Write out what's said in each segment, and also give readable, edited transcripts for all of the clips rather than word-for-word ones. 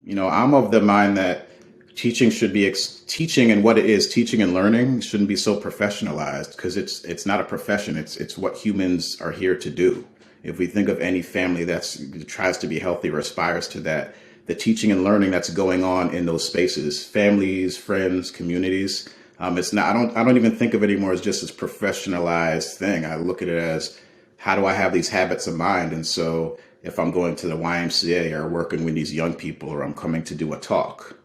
I'm of the mind that teaching should be teaching, and what it is, teaching and learning shouldn't be so professionalized because it's not a profession. It's what humans are here to do. If we think of any family that's tries to be healthy or aspires to that, the teaching and learning that's going on in those spaces, families, friends, communities, it's not. I don't even think of it anymore as just this professionalized thing. I look at it as, how do I have these habits of mind? And so if I'm going to the YMCA or working with these young people, or I'm coming to do a talk,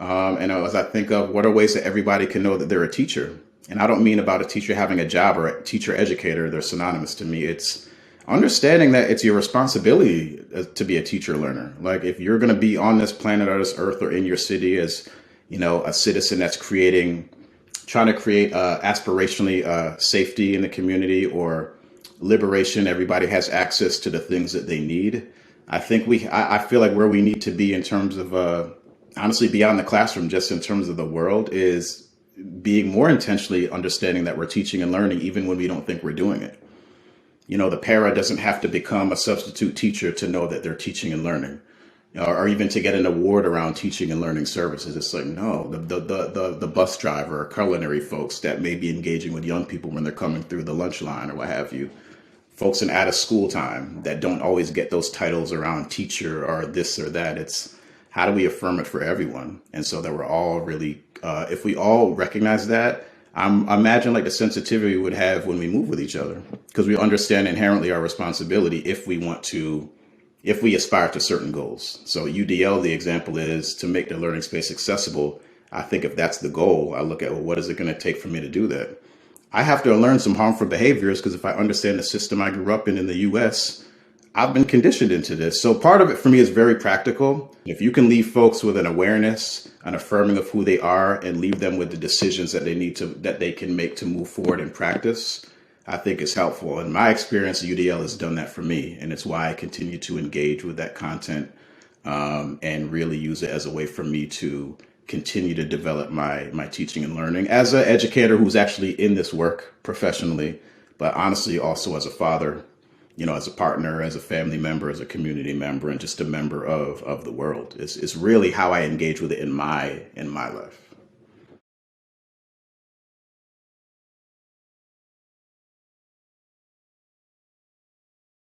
and as I think of what are ways that everybody can know that they're a teacher, and I don't mean about a teacher having a job or a teacher educator, they're synonymous to me. It's understanding that it's your responsibility to be a teacher learner. Like if you're going to be on this planet or this earth or in your city as, a citizen that's trying to create aspirationally safety in the community or liberation, everybody has access to the things that they need. I feel like where we need to be in terms of honestly beyond the classroom, just in terms of the world, is being more intentionally understanding that we're teaching and learning even when we don't think we're doing it. The para doesn't have to become a substitute teacher to know that they're teaching and learning, or even to get an award around teaching and learning services. It's like, no, the bus driver or culinary folks that may be engaging with young people when they're coming through the lunch line or what have you, folks in out of school time that don't always get those titles around teacher or this or that. It's how do we affirm it for everyone? And so that we're all really, if we all recognize that, I imagine like the sensitivity we would have when we move with each other, because we understand inherently our responsibility if we aspire to certain goals. So UDL, the example is to make the learning space accessible. I think if that's the goal, I look at, well, what is it going to take for me to do that? I have to learn some harmful behaviors because if I understand the system I grew up in the US, I've been conditioned into this. So part of it for me is very practical. If you can leave folks with an awareness, an affirming of who they are, and leave them with the decisions that they can make to move forward in practice, I think it's helpful. In my experience, UDL has done that for me. And it's why I continue to engage with that content and really use it as a way for me to continue to develop my teaching and learning as an educator who's actually in this work professionally, but honestly also as a father, as a partner, as a family member, as a community member, and just a member of the world. It's really how I engage with it in my life.